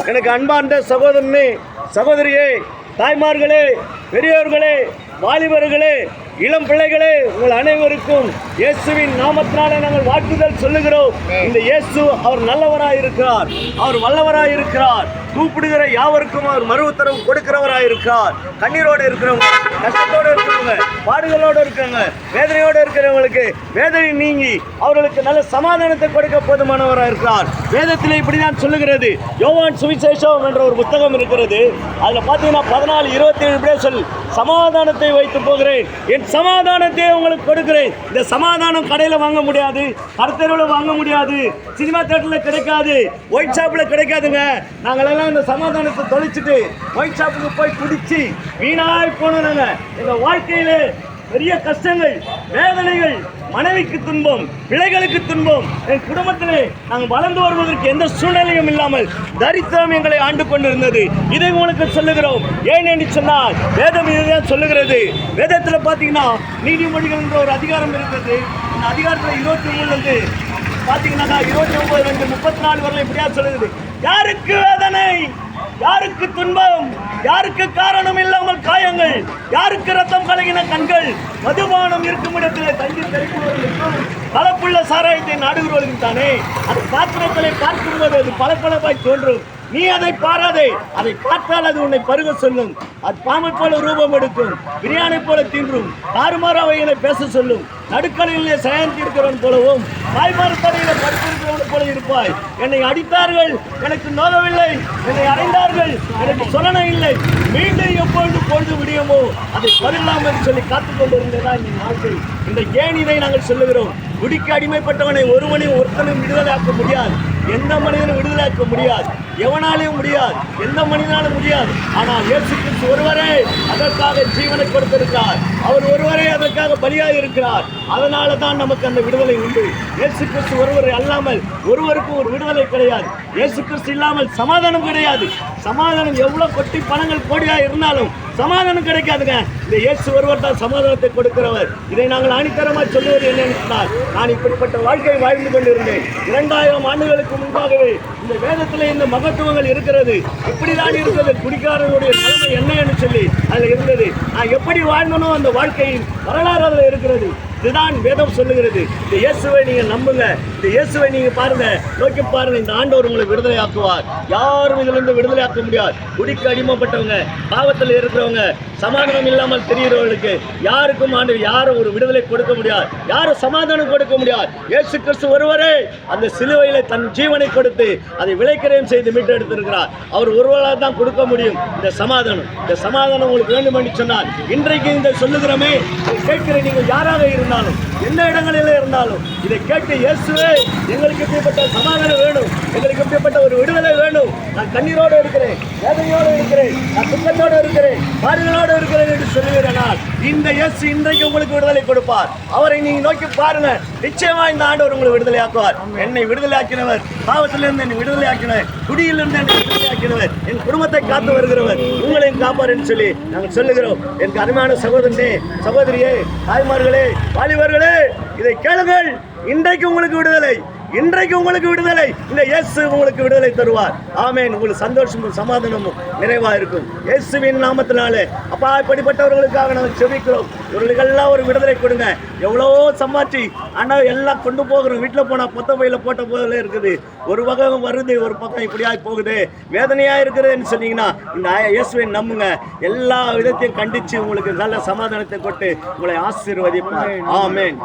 எனக்கு அன்பார்ந்த சகோதரனே, சகோதரியே, தாய்மார்களே, பெரியோர்களே, வாலிபர்களே, இளம் பிள்ளைகளே, உங்கள் அனைவருக்கும் இயேசுவின் நாமத்தினாலே நாங்கள் வாழ்த்துதல் சொல்லுகிறோம். இந்த இயேசு அவர் நல்லவராயிருக்கிறார், அவர் வல்லவராயிருக்கிறார். கூப்பிடுகிற யாவருக்கும் அவர் மறு உத்தரவு கொடுக்கிறவராயிருக்கிறார். கண்ணீரோடு இருக்கிறவங்க, கஷ்டத்தோடு இருக்கிறவங்க, பாடுகளோடு இருக்கிறவங்க, வேதனையோடு இருக்கிறவங்களுக்கு வேதனை நீங்கி அவர்களுக்கு நல்ல சமாதானத்தை கொடுக்க போதுமானவராயிருக்கிறார். வேதத்தில் இப்படிதான் சொல்லுகிறது. யோவான் சுவிசேஷம் என்ற ஒரு புத்தகம் இருக்கிறது. அதில் பார்த்தீங்கன்னா 14:27 இப்படியே சொல், சமாதானத்தை வைத்து போகிறேன், என் சமாதானத்தை உங்களுக்கு கொடுக்கிறேன். இந்த சமாதானம் கடையில் வாங்க முடியாது, கருத்தருவில் வாங்க முடியாது, சினிமா தியேட்டரில் கிடைக்காது, ஒயிட் ஷாப்பில் கிடைக்காதுங்க. நாங்களெல்லாம் இந்த சமாதானத்தை தொலைச்சிட்டு ஒயிட் ஷாப்புக்கு போய் குடிச்சு வீணாய் போனோங்க. எங்கள் வாழ்க்கையிலே பெரிய கஷ்டங்கள், வேதனைகள், மனைவிக்கு துன்பம், பிள்ளைகளுக்கு துன்பம், என் குடும்பத்திலே நாங்கள் வளர்ந்து வருவதற்கு எந்த சூழ்நிலையும் இல்லாமல் தரித்திரம் எங்களை ஆண்டு கொண்டிருந்தது. இதை உங்களுக்கு சொல்லுகிறோம். ஏன் என்று சொன்னால் வேதம் இதுதான் சொல்லுகிறது. வேதத்தில் பார்த்தீங்கன்னா நீதிமொழிகள் என்ற ஒரு அதிகாரம் இருக்கிறது. இந்த அதிகாரத்தில் 23 பார்த்தீங்கன்னா 29 34 வரல இப்படியா சொல்லுகிறது. யாருக்கு வேதனை, யாருக்கு துன்பம், யாருக்கு காரணம் இல்லாமல் காயங்கள், யாருக்கு ரத்தம் கலங்கின கண்கள், மதுபானம் இருக்கும் இடத்திலே தங்கி தெரிவிப்பவர்களுக்கும் கலப்புள்ள சாராயத்தை நாடுகிறவர்களுக்கு தானே அது பாத்திரங்களை பார்க்கும்போது அது பளபளப்பாய் தோன்றும். நீ அதை பாராதே, அதை பார்த்தால் அது உன்னை பருக சொல்லும். அது பாம்பை போல ரூபம் எடுக்கும், பிரியாணை போல தீன்றும், தாறுமாறு அவைகளை பேச சொல்லும். நடுக்கலையிலே சயந்தி இருக்கிறவன் போலவும் தாய்மார்த்தடையில படுத்திருக்கிறவன் போல இருப்பாய். என்னை அடித்தார்கள், எனக்கு நோகவில்லை, என்னை அடைந்தார்கள், எனக்கு சொல்லண இல்லை, மீண்டும் எப்பொழுது பொழுது விடியுமோ அதை பருகலாமல் சொல்லி காத்துக்கொண்டிருந்ததா இந்த வாழ்க்கை. இந்த ஏன் இதை நாங்கள் சொல்லுகிறோம். குடிக்கு அடிமைப்பட்டவனை ஒருவனையும் ஒருத்தனும் விடுதலையாக்க முடியாது, எந்த மனிதனும் விடுதலையாக்க முடியாது, எவனாலையும் முடியாது, எந்த மனிதனாலும் முடியாது. ஆனால் இயேசு கிறிஸ்து ஒருவரே அதற்காக ஜீவனை கொடுத்திருக்கிறார். அவர் ஒருவரே அதற்காக பலியாக இருக்கிறார். அதனால தான் நமக்கு அந்த விடுதலை உண்டு. இயேசு கிறிஸ்து ஒருவரை அல்லாமல் ஒருவருக்கும் ஒரு விடுதலை கிடையாது. இயேசு கிறிஸ்து இல்லாமல் சமாதானம் கிடையாது. சமாதானம் எவ்வளவு கொட்டி பணங்கள் கோடியாக இருந்தாலும் சமாதானம் கிடைக்காதுங்க. இந்த இயேசு ஒருவர் தான் சமாதானத்தை கொடுக்கிறவர். இதை நாங்கள் ஆணித்தரமாக சொல்லுவது என்னென்றால், நான் இப்படிப்பட்ட வாழ்க்கையை வாழ்ந்து கொண்டிருந்தேன். 2000 ஆண்டுகளுக்கு முன்பாகவே இந்த வேதத்தில் இந்த மகத்துவங்கள் இருக்கிறது. இப்படிதான் இருக்கிறது. குடிக்காரனுடைய நிலைமை என்ன என்று சொல்லி அதில் இருந்தது. நான் எப்படி வாழ்ந்தனோ அந்த வாழ்க்கையின் வரலாறு அதில் இருக்கிறது. இதுதான் வேதம் சொல்லுகிறது. இந்த இயேசுவை நீங்க நம்புங்க, இந்த இயேசுவை நீங்க பாருங்க, நோக்கி பாருங்க. இந்த ஆண்டவர் உங்களை விடுதலை ஆக்குவார். யாரும் இதிலிருந்து விடுதலை ஆக்க முடியாது. குடிக்கு அடிமைப்பட்டவங்க, பாவத்தில் இருக்கிறவங்க, சமாதானம் இல்லாமல் தெரிகிறவர்களுக்கு யாருக்கும் ஆண்டவர் யாரும் ஒரு விடுதலை கொடுக்க முடியாது, யாரும் சமாதானம் கொடுக்க முடியாது. இயேசு கிறிஸ்து ஒருவரே அந்த சிலுவையில தன் ஜீவனை கொடுத்து அதை விலைக்கிரயம் செய்து மீட்டெடுத்திருக்கிறார். அவர் ஒருவரால் தான் கொடுக்க முடியும் இந்த சமாதானம். இந்த சமாதானம் உங்களுக்கு வேண்டும் என்று சொன்னால் இன்றைக்கு இந்த சொல்லுகிறோமே, கேட்கிற நீங்கள் யாராக இருந்தாலும், எந்த இடங்களில் இருந்தாலும் இதை கேட்டு, இயேசுவே எங்களுக்கு இப்படிப்பட்ட சமாதானம் வேணும், எங்களுக்கு இப்படிப்பட்ட ஒரு விடுதலை வேணும், நான் கண்ணீரோடு இருக்கிறேன், வேதனையோடு இருக்கிறேன், நான் துக்கத்தோடு இருக்கிறேன், பாடுகளோடு இருக்கிறேன் என்று சொல்லுகிறனால் இந்த இயேசு இன்றைக்கு உங்களுக்கு விடுதலை கொடுப்பார். அவரை நீங்க நோக்கி பாருங்க, நிச்சயமா இந்த ஆண்டவர் உங்களை விடுதலை ஆக்குவார். என்னை விடுதலை ஆக்கினவர், பாவத்திலிருந்து என்னை விடுதலை ஆக்கினவர், குடியிலிருந்து என்னை விடுதலை ஆக்கினவர், என் குடும்பத்தை காத்து வருகிறவர், உங்களையும் காப்பார் என்று சொல்லி நாங்கள் சொல்லுகிறோம். எனக்கு அருமையான சகோதரனே, சகோதரியே, தாய்மார்களே, வாலிபர்களே, இதை கேளுங்கள். இன்றைக்கு உங்களுக்கு விடுதலை, இன்றைக்கு உங்களுக்கு விடுதலை. இந்த இயேசு உங்களுக்கு விடுதலை தருவார். ஆமென். உங்களுக்கு சந்தோஷமும் சமாதானமும் நிறைவா இருக்கும். இயேசுவின் நாமத்தினாலே அப்பா, இப்படிப்பட்டவர்களுக்காக நாங்கள் செபிக்கிறோம். இவர்களுக்கெல்லாம் ஒரு விடுதலை கொடுங்க. எவ்வளவோ சம்பாதிச்சு ஆனால் எல்லாம் கொண்டு போகிறோம். வீட்டில் போனால் பொத்த பையில போட்ட போதில் இருக்குது. ஒரு பக்கம் வருது, ஒரு பக்கம் இப்படியாய் போகுது, வேதனையாக இருக்குதுன்னு சொன்னீங்கன்னா இந்த இயேசுவை நம்புங்க. எல்லா விதத்தையும் கண்டித்து உங்களுக்கு நல்ல சமாதானத்தை கொண்டு உங்களை ஆசீர்வதிப்பார். ஆமென்.